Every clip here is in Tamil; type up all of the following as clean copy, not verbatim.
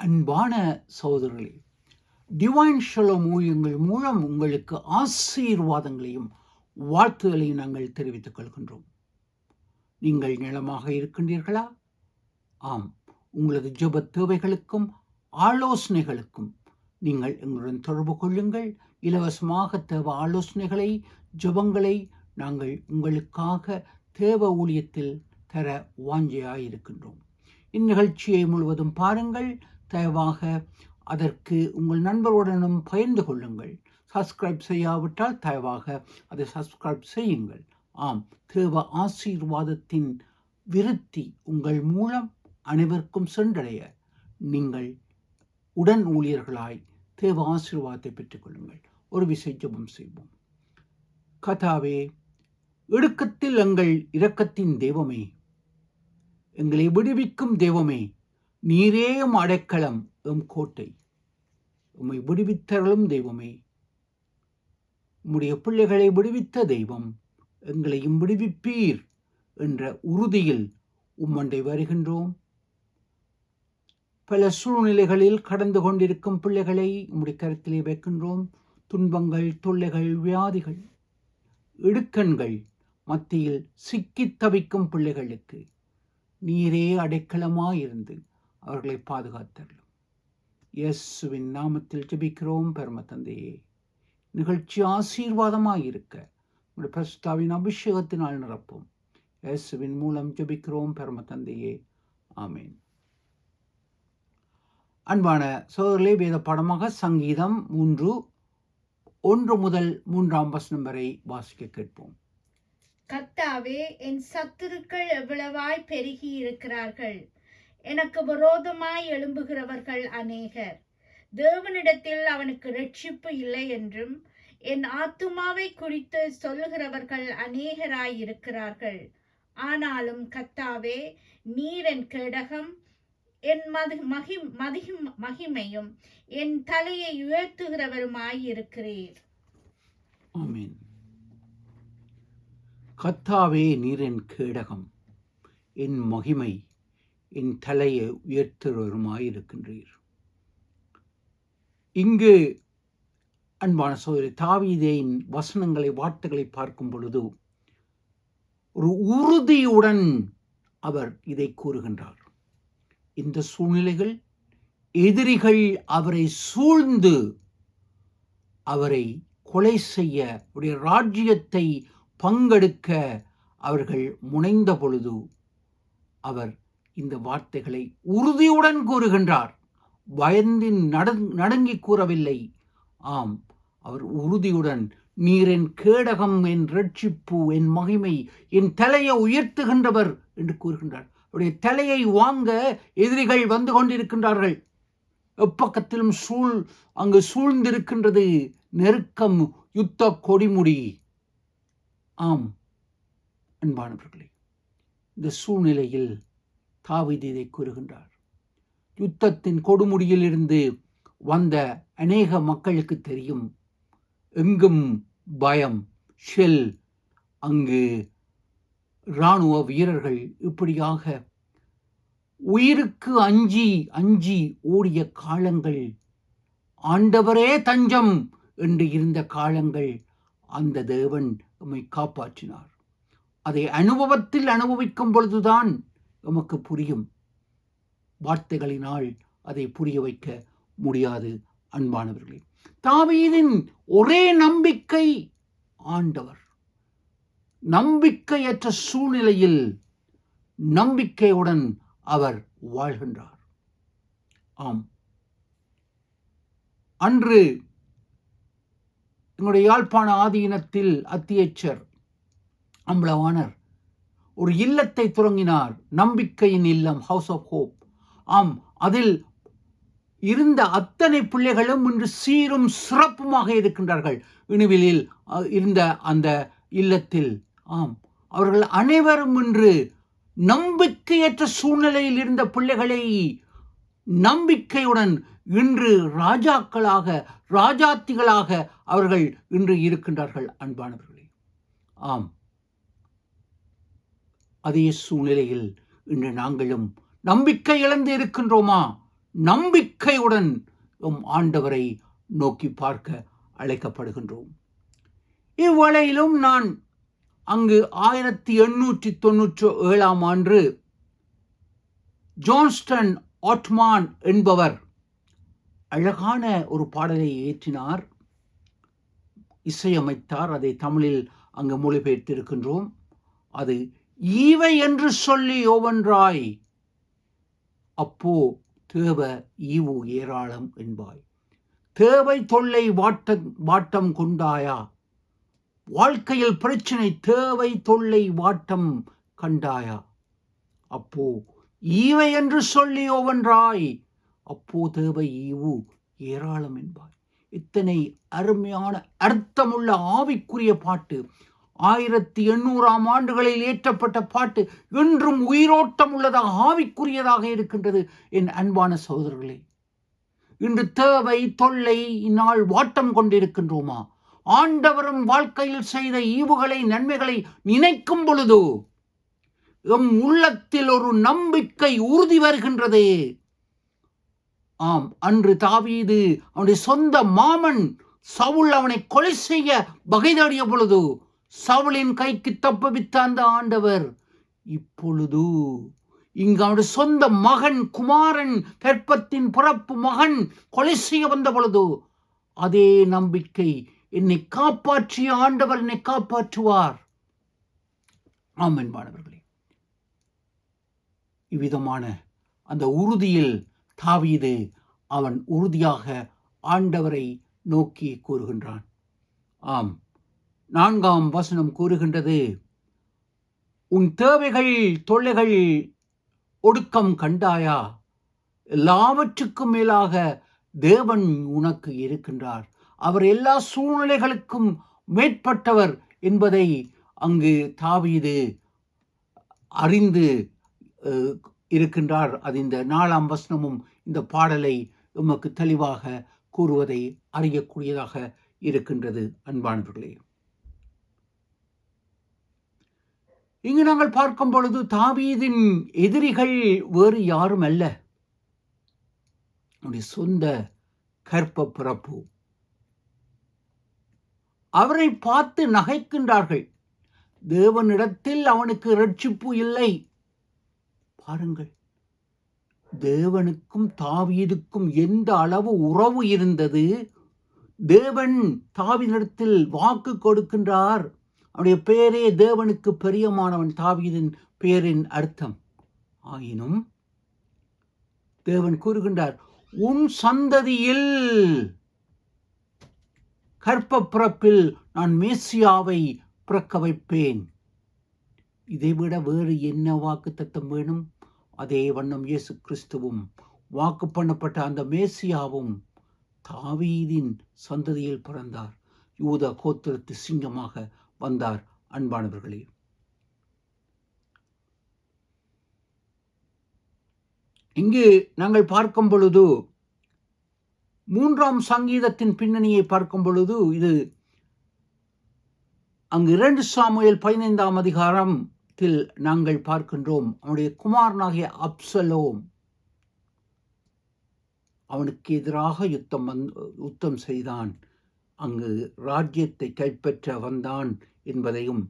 அன்பான சகோதரர்களே, டிவைன் ஷலோம் ஊழியங்கள் மூலம் உங்களுக்கு ஆசீர்வாதங்களையும் வாழ்த்துதலையும் நாங்கள் தெரிவித்துக் கொள்கின்றோம். நீங்கள் நலமாக இருக்கின்றீர்களா? ஆம், உங்களது ஜெப தேவைகளுக்கும் ஆலோசனைகளுக்கும் நீங்கள் எங்களுடன் தொடர்பு கொள்ளுங்கள். இலவசமாக தேவ ஆலோசனைகளை, ஜெபங்களை நாங்கள் உங்களுக்காக தேவ ஊழியத்தில் தர வாஞ்சையாயிருக்கின்றோம். இந்நிகழ்ச்சியை முழுவதும் பாருங்கள். தயவாக அதற்கு உங்கள் நண்பருடனும் பகிர்ந்து கொள்ளுங்கள். சப்ஸ்கிரைப் செய்யாவிட்டால் தயவாக அதை சப்ஸ்கிரைப் செய்யுங்கள். ஆம், தேவ ஆசீர்வாதத்தின் விருத்தி உங்கள் மூலம் அனைவருக்கும் சென்றடைய நீங்கள் உடன் ஊழியர்களாய் தேவ ஆசீர்வாதத்தை பெற்றுக்கொள்ளுங்கள். ஒரு விசை ஜெபம் செய்வோம். கர்த்தாவே, இடுக்கத்தில் எங்கள் இரக்கத்தின் தெய்வமே, எங்களை விடுவிக்கும் தெய்வமே, நீரே எம் அடைக்கலம், எம் கோட்டை. உம்மை விடுவித்தருளும் தெய்வமே, உம்முடைய பிள்ளைகளை விடுவித்த தெய்வம், எங்களையும் விடுவிப்பீர் என்ற உறுதியில் உம்மண்டை வருகின்றோம். பல சூழ்நிலைகளில் கடந்து கொண்டிருக்கும் பிள்ளைகளை உம்முடைய கருத்திலே வைக்கின்றோம். துன்பங்கள், தொல்லைகள், வியாதிகள், இடுக்கண்கள் மத்தியில் சிக்கித் தவிக்கும் பிள்ளைகளுக்கு நீரே அடைக்கலமாயிருந்து அவர்களை பாதுகாத்தருளும். இயேசுவின் நாமத்தில் ஜெபிக்கிறோம் பரம தந்தையே. நிகழ்ச்சி ஆசீர்வாதமாயிருக்க உங்களுடைய பரிசுத்தாவின் அபிஷேகத்தினால் நிரப்பும். இயேசுவின் மூலம் ஜெபிக்கிறோம் பரம தந்தையே. ஆமேன். அன்பான சகோதரர்களே, வேத பாடமாக சங்கீதம் 3:1 முதல் 3 வரை வாசிக்க கேட்போம். கர்த்தாவே, என் சத்துருக்கள் எவ்வளவாய் பெருகி இருக்கிறார்கள். எனக்கு விரோதமாய் எழும்புகிறவர்கள் அநேகர். தேவனிடத்தில் அவனுக்கு இரட்சிப்பு இல்லை என்றும் என் ஆத்துமாவை குறித்து சொல்லுகிறவர்கள் அநேகராய் இருக்கிறார்கள். ஆனாலும் கர்த்தாவே, நீர் என் கேடகம், என் மகிமையும் என் தலையை உயர்த்துகிறவருமாய் இருக்கிறீர். ஆமென். கர்த்தாவே, நீர் என் கேடகம், என் மகிமை, என் தலையை உயர்த்துகிறவருமாயிருக்கின்றீர். இங்கு அன்பான சகோதரி, தாவீதின் வசனங்களை, வார்த்தைகளை பார்க்கும் பொழுது ஒரு உறுதியுடன் அவர் இதை கூறுகின்றார். இந்த சூழ்நிலைகள், எதிரிகள் அவரை சூழ்ந்து அவரை கொலை செய்ய, அவருடைய ராஜ்யத்தை பங்கெடுக்க அவர்கள் முனைந்த பொழுது அவர் இந்த வார்த்தைகளை உறுதியுடன் கூறுகின்றார். பயந்து நடுங்கி கூறவில்லை. ஆம், அவர் உறுதியுடன், நீர் என் கேடகம், என் இரட்சிப்பு, என் மகிமை, என் தலையை உயர்த்துகின்றவர் என்று கூறுகின்றார். அவருடைய தலையை வாங்க எதிரிகள் வந்து கொண்டிருக்கின்றார்கள். எப்பக்கத்திலும் அங்கு சூழ்ந்திருக்கின்றது நெருக்கம், யுத்த கொடிமுடி. ஆம் அன்பானவர்களே, இந்த சூழ்நிலையில் தாவீது இதை கூறுகின்றார். யுத்தத்தின் கொடுமுடியில் இருந்து வந்த அநேக மக்களுக்கு தெரியும், எங்கும் பயம், ஷெல், அங்கு இராணுவ வீரர்கள் இப்படியாக உயிருக்கு அஞ்சி அஞ்சி ஓடிய காலங்கள், ஆண்டவரே தஞ்சம் என்று இருந்த காலங்கள். அந்த தேவன் நம்மை காப்பாற்றினார். அதை அனுபவத்தில் அனுபவிக்கும் பொழுதுதான் நமக்கு புரியும். வார்த்தைகளினால் அதை புரிய வைக்க முடியாது. அன்பானவர்களே, தாவீதின் ஒரே நம்பிக்கை ஆண்டவர். நம்பிக்கையற்ற சூழ்நிலையில் நம்பிக்கையுடன் அவர் வாழ்கின்றார். ஆம், அன்று எங்களுடைய யாழ்ப்பாண ஆதீனத்தில் அத்தியட்சர் அம்பலவாணர் ஒரு இல்லத்தை தொடங்கினார். நம்பிக்கையின் இல்லம், ஹவுஸ் ஆஃப் ஹோப். ஆம், அதில் இருந்த அத்தனை பிள்ளைகளும் இன்று சீரும் சிறப்புமாக இருக்கின்றார்கள். இணுவிலில் இருந்த அந்த இல்லத்தில். ஆம், அவர்கள் அனைவரும் இன்று நம்பிக்கையற்ற சூழ்நிலையில் இருந்த பிள்ளைகளை நம்பிக்கையுடன் இன்று ராஜாக்களாக, ராஜாத்திகளாக அவர்கள் இன்று இருக்கின்றார்கள். அன்பானவர்களே, ஆம், அதே சூழ்நிலையில் இன்று நாங்களும் நம்பிக்கை இழந்து இருக்கின்றோமா? நம்பிக்கையுடன் ஆண்டவரை நோக்கி பார்க்க அழைக்கப்படுகின்றோம். இவ்வேளையிலும் நான் அங்கு 1897 ஆண்டு ஜான்ஸ்டன் ஆட்மான் என்பவர் அழகான ஒரு பாடலை இயற்றினார், இசையமைத்தார். அதை தமிழில் அங்கு மொழிபெயர்த்திருக்கின்றோம். அது ஈவை என்று சொல்லி ஒவ்வொன்றாய் அப்போ தேவ ஈவு ஏராளம் என்பாய், தேவை தொல்லை வாட்டம் கொண்டாயா, வாழ்க்கையில் பிரச்சனை தேவை தொல்லை வாட்டம் கண்டாயா, அப்போ ஈவை என்று சொல்லி ஒவ்வொன்றாய் அப்போ தேவை ஈவு ஏராளம் என்பாய். இத்தனை அருமையான அர்த்தமுள்ள ஆவிக்குரிய பாட்டு. 1800 ஆண்டுகளில் இயற்றப்பட்ட பாட்டு இன்றும் உயிரோட்டம் உள்ளதாக ஆவிக்குரியதாக இருக்கின்றது. என் அன்பான சகோதரர்களே, இன்று தேவை தொல்லை இந்நாள் வாட்டம் கொண்டிருக்கின்றோமா? ஆண்டவரும் வாழ்க்கையில் செய்த ஈவுகளை நன்மைகளை நினைக்கும் பொழுது எம் உள்ளத்தில் ஒரு நம்பிக்கை உறுதி வருகின்றது. ஆம், அன்று தாவீது அவனுடைய சொந்த மாமன் சவுல் அவனை கொலை செய்ய வகை தேடிய பொழுது சவுலின் கைக்கு தப்புவித்த அந்த ஆண்டவர் இப்பொழுது இங்கு அவனுடைய சொந்த மகன் குமாரன் கற்பத்தின் பிறப்பு மகன் கொலை செய்ய வந்த பொழுது அதே நம்பிக்கை, என்னை காப்பாற்றிய ஆண்டவர் என்னை காப்பாற்றுவார். ஆம் என்பானவர்களே, இவ்விதமான அந்த உறுதியில் தாவீது அவன் உறுதியாக ஆண்டவரை நோக்கி கூறுகின்றான். ஆம், 4ஆம் வசனம் கூறுகின்றது, உன் தேவைகள் தொல்லைகள் ஒடுக்கம் கண்டாயா, எல்லாவற்றுக்கும் மேலாக தேவன் உனக்கு இருக்கின்றார், அவர் எல்லா சூழ்நிலைகளுக்கும் மேற்பட்டவர் என்பதை அங்கு தாவீது அறிந்து இருக்கின்றார். அது இந்த 4ஆம் வசனமும் இந்த பாடலை உமக்கு தெளிவாக கூறுவதை அறியக்கூடியதாக இருக்கின்றது. அன்பானவர்களே, இங்கு நாங்கள் பார்க்கும் பொழுது தாவீதின் எதிரிகள் வேறு யாரும் அல்ல, அவருடைய சொந்த கற்ப பிறப்பு. அவரை பார்த்து நகைக்கின்றார்கள். தேவனிடத்தில் அவனுக்கு இரட்சிப்பு இல்லை. பாருங்கள், தேவனுக்கும் தாவீதுக்கும் எந்த அளவு உறவு இருந்தது. தேவன் தாவீதிடத்தில் வாக்கு கொடுக்கின்றார். அவனுடைய பெயரே தேவனுக்கு பிரியமானவன், தாவீதின் பெயரின் அர்த்தம். ஆயினும் தேவன் கூறுகின்றார், உன் சந்ததியில் கற்ப பிறப்பில் நான் மேசியாவை பிறக்க வைப்பேன். இதைவிட வேறு என்ன வாக்கு தத்தம் வேணும்? அதே வண்ணம் இயேசு கிறிஸ்துவும் வாக்கு பண்ணப்பட்ட அந்த மேசியாவும் தாவீதின் சந்ததியில் பிறந்தார். யூத கோத்திரத்து சிங்கமாக வந்தார். அன்பானவர்களே, இங்கு நாங்கள் பார்க்கும் பொழுது 3ஆம் சங்கீதத்தின் பின்னணியை பார்க்கும் பொழுது இது அங்கு 2 சாமுவேல் 15ஆம் அதிகாரத்தில் நாங்கள் பார்க்கின்றோம். அவனுடைய குமாரனாகிய அப்சலோம் அவனுக்கு எதிராக யுத்தம் செய்தான், அங்கு ராஜ்யத்தை கைப்பற்ற வந்தான் என்பதையும்,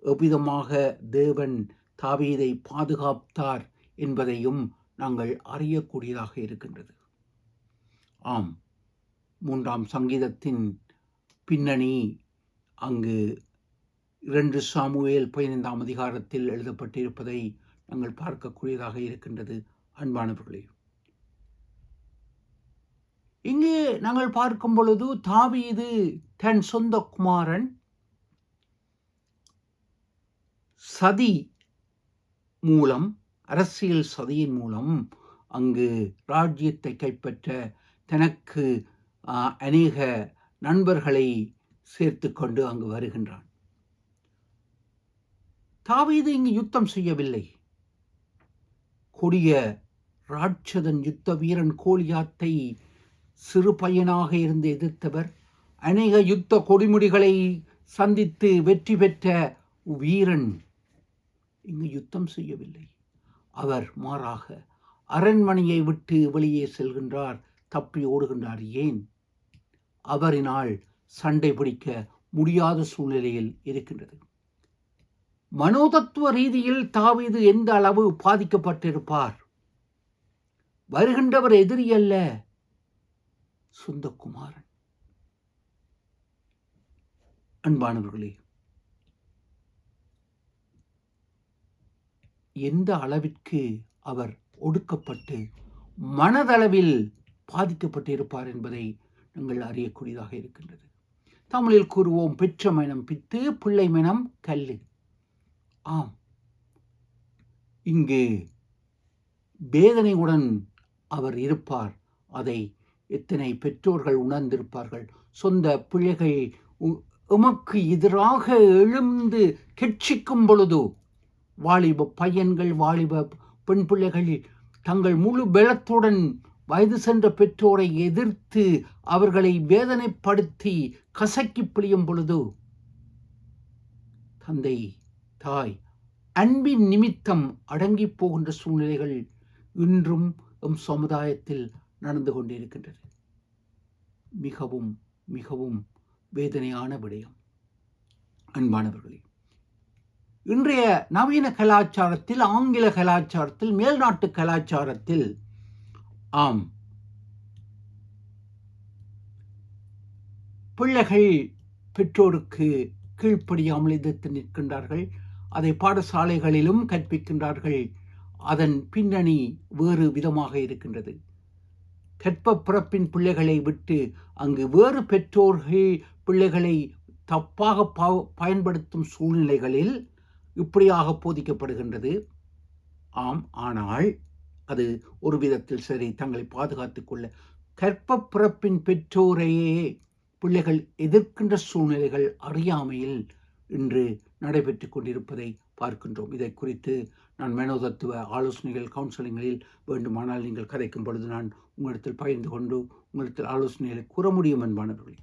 எவ்விதமாக தேவன் தாவீதை பாதுகாத்தார் என்பதையும் நாங்கள் அறியக்கூடியதாக இருக்கின்றது. ஆம், 3ஆம் சங்கீதத்தின் பின்னணி அங்கு 2 சாமுவேல் 15ஆம் அதிகாரத்தில் எழுதப்பட்டிருப்பதை நாங்கள் பார்க்கக்கூடியதாக இருக்கின்றது. அன்பானவர்களே, இங்கே நாங்கள் பார்க்கும் பொழுது தாவீது தன் சொந்த குமாரன் சதி மூலம், அரசியல் சதியின் மூலம் அங்கு ராஜ்யத்தை கைப்பற்ற தனக்கு அநேக நண்பர்களை சேர்த்து கொண்டு அங்கு வருகின்றான். தாவீது இங்கு யுத்தம் செய்யவில்லை. கொடிய ராட்சதன் யுத்த வீரன் கோலியாத்தை சிறு பையனாக இருந்து எதிர்த்தவர், அநேக யுத்த கொடிமுடிகளை சந்தித்து வெற்றி பெற்ற வீரன் இங்கு யுத்தம் செய்யவில்லை. அவர் மாறாக அரண்மனையை விட்டு வெளியே செல்கின்றார், தப்பி ஓடுகின்றார். ஏன்? அவரினால் சண்டை பிடிக்க முடியாத சூழ்நிலையில் இருக்கின்றது. மனோதத்துவ ரீதியில் தாவீது எந்த அளவு பாதிக்கப்பட்டிருப்பார்? வருகின்றவர் எதிரி அல்ல, சொந்த குமாரன். அன்பானவர்களே, எந்த அளவிற்கு அவர் ஒடுக்கப்பட்டு மனதளவில் பாதிக்கப்பட்டிருப்பார் என்பதை நாங்கள் அறியக்கூடியதாக இருக்கின்றது. தமிழில் கூறுவோம், பெற்ற மனம் பித்து, பிள்ளை மனம் கல்லு. ஆம், இங்கு வேதனையுடன் அவர் இருப்பார். அதை எத்தனை பெற்றோர்கள் உணர்ந்திருப்பார்கள். சொந்த பிள்ளைகள் எமக்கு எதிராக எழுந்து கெட்சிக்கும் பொழுது, வாலிப பையன்கள், வாலிப பெண் பிள்ளைகள் தங்கள் முழு பலத்துடன் வயது சென்ற பெற்றோரை எதிர்த்து அவர்களை வேதனைப்படுத்தி கசக்கி பிழியும் பொழுது, தந்தை தாய் அன்பின் நிமித்தம் அடங்கி போகின்ற சூழ்நிலைகள் இன்றும் எம் சமுதாயத்தில் நடந்து கொண்டிருக்கின்றது. மிகவும் மிகவும் வேதனையான விடயம். அன்பானவர்களே, இன்றைய நவீன கலாச்சாரத்தில், ஆங்கில கலாச்சாரத்தில், மேல்நாட்டு கலாச்சாரத்தில், ஆம், பிள்ளைகள் பெற்றோருக்கு கீழ்ப்படியாமல் எதிர்த்து நிற்கின்றார்கள். அதை பாடசாலைகளிலும் கற்பிக்கின்றார்கள். அதன் பின்னணி வேறு விதமாக இருக்கின்றது. கற்ப பிறப்பின் பிள்ளைகளை விட்டு அங்கு வேறு பெற்றோர்கள் பிள்ளைகளை தப்பாக பயன்படுத்தும் சூழ்நிலைகளில் இப்படியாக போதிக்கப்படுகின்றது. ஆம், ஆனால் அது ஒரு விதத்தில் சரி, தங்களை பாதுகாத்துக் கொள்ள கற்ப பிறப்பின் பெற்றோரையே பிள்ளைகள் எதிர்க்கின்ற சூழ்நிலைகள் அறியாமையில் இன்று நடைபெற்று கொண்டிருப்பதை பார்க்கின்றோம். இதை குறித்து நான் மனோதத்துவ ஆலோசனைகள், கவுன்சிலிங்களில் வேண்டுமானால் நீங்கள் கதைக்கும் பொழுது நான் உங்களிடத்தில் பகிர்ந்து கொண்டு உங்களிடத்தில் ஆலோசனைகளை கூற முடியும். அன்பானவர்களே,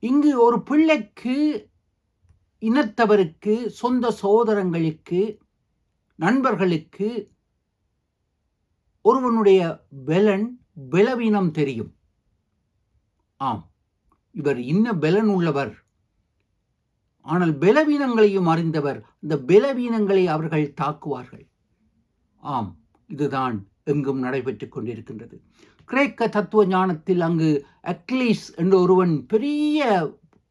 இங்கு ஒரு பிள்ளைக்கு, இனத்தவருக்கு, சொந்த சகோதரங்களுக்கு, நண்பர்களுக்கு ஒருவனுடைய பலவீனம் தெரியும். ஆம், இவர் இன்ன பலன் உள்ளவர். ஆனால் பலவீனங்களையும் அறிந்தவர். இந்த பலவீனங்களை அவர்கள் தாக்குவார்கள். ஆம், இதுதான் எங்கும் நடைபெற்றுக் கொண்டிருக்கின்றது. கிரேக்க தத்துவ ஞானத்தில் அங்கு அக்லீஸ் என்ற ஒருவன் பெரிய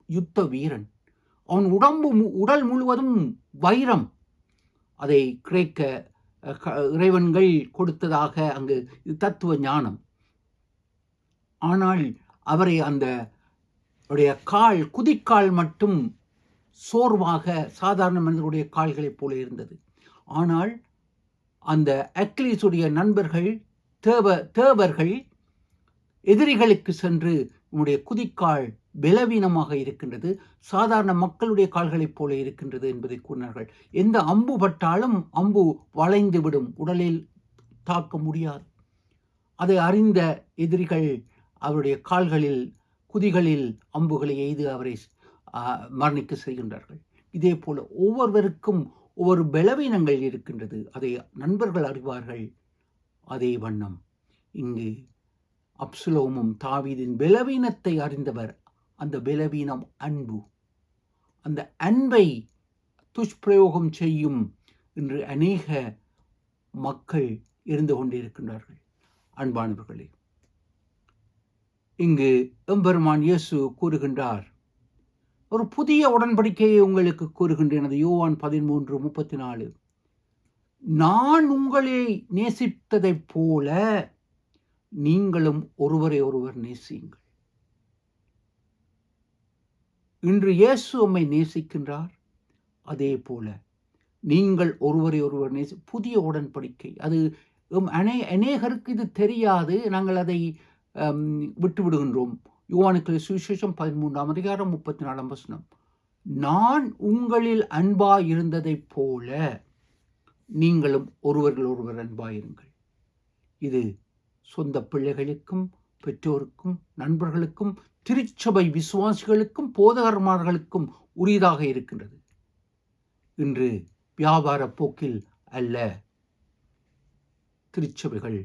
யுத்த வீரன். அவன் உடல் முழுவதும் வைரம். அதை கிரேக்க இறைவன்கள் கொடுத்ததாக அங்கு தத்துவ ஞானம். ஆனால் அவரை அந்த கால், குதிக்கால் மட்டும் சோர்வாக சாதாரண மனிதனுடைய கால்களைப் போல இருந்தது. ஆனால் அந்த அக்லீஸுடைய நண்பர்கள், தேவர்கள் எதிரிகளுக்கு சென்று உன்னுடைய குதிக்கால் பலவீனமாக இருக்கின்றது, சாதாரண மக்களுடைய கால்களைப் போல இருக்கின்றது என்பதை கூறினார்கள். எந்த அம்பு பட்டாலும் அம்பு வளைந்து விடும், உடலில் தாக்க முடியாது. அதை அறிந்த எதிரிகள் அவருடைய கால்களில், குதிகளில் அம்புகளை எய்து அவரை மரணிக்க செய்கின்றார்கள். இதே போல ஒவ்வொருவருக்கும் ஒவ்வொரு பலவீனங்கள் இருக்கின்றது. அதை நண்பர்கள் அறிவார்கள். அதே வண்ணம் இங்கு அப்சலோமும் தாவீதின் பலவீனத்தை அறிந்தவர். அந்த பலவீனம் அன்பு. அந்த அன்பை துஷ்பிரயோகம் செய்யும் இன்று அநேக மக்கள் இருந்து கொண்டிருக்கின்றார்கள். அன்பானவர்களே, இங்கு எம்பெருமான் இயேசு கூறுகின்றார், ஒரு புதிய உடன்படிக்கையை உங்களுக்கு கூறுகின்றேன். அது யோவான் 13:34. நான் உங்களை நேசித்ததைப் போல நீங்களும் ஒருவரை ஒருவர் நேசியுங்கள். இன்று இயேசு உம்மை நேசிக்கின்றார். அதே போல நீங்கள் ஒருவரை ஒருவர் புதிய உடன்படிக்கை. அது அநேகருக்கு இது தெரியாது. நாங்கள் அதை விட்டு விடுகின்றோம். யோவானுக்கு சுவிசேஷம் 13:34. நான் உங்களில் அன்பாய் இருந்ததைப் போல நீங்களும் ஒருவர்கள் ஒருவர் அன்பாயிருங்கள். இது சொந்த பிள்ளைகளுக்கும், பெற்றோருக்கும், நண்பர்களுக்கும், திருச்சபை விசுவாசிகளுக்கும், போதகர்மார்களுக்கும் உரியதாக இருக்கின்றது. இன்று வியாபார போக்கில் அல்ல. திருச்சபைகள்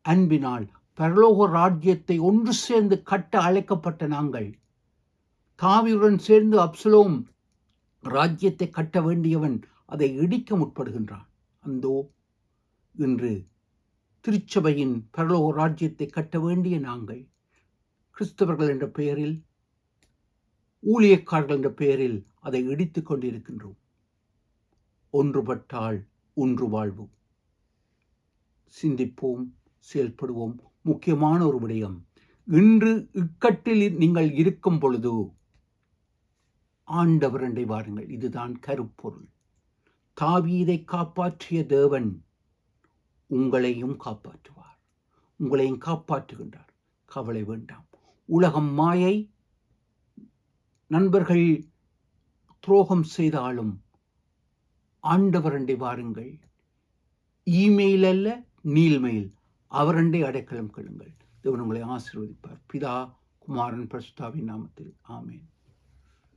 அன்பினால் பரலோக ராஜ்யத்தை ஒன்று சேர்ந்து கட்ட அழைக்கப்பட்ட நாங்கள் தாவீதுடன் சேர்ந்து அப்சலோம் ராஜ்யத்தை கட்ட வேண்டியவன் அதை இடிக்க முற்படுகின்றான். அந்தோ இன்று திருச்சபையின் பரலோக ராஜ்யத்தை கட்ட வேண்டிய நாங்கள் கிறிஸ்தவர்கள் என்ற பெயரில், ஊழியக்காரர்கள் என்ற பெயரில் அதை இடித்துக் கொண்டிருக்கின்றோம். ஒன்றுபட்டால் ஒன்று வாழ்வு. சிந்திப்போம், செயல்படுவோம். முக்கியமான ஒரு விடயம், இன்று இக்கட்டில் நீங்கள் இருக்கும் பொழுது ஆண்டவரண்டை வாருங்கள். இதுதான் கருப்பொருள். தாவீதை காப்பாற்றிய தேவன் உங்களையும் காப்பாற்றுவார், உங்களையும் காப்பாற்றுகின்றார். கவலை வேண்டாம். உலகம் மாயை, நண்பர்கள் துரோகம் செய்தாலும் ஆண்டவரண்டை வாருங்கள். இமெயில் அல்ல, நீல்மெயில், அவரண்டை அடைக்கலம் கொள்ளுங்கள். தேவன் உங்களை ஆசீர்வதிப்பார். பிதா, குமாரன், பரிசுத்தாவின் நாமத்தில் ஆமென்.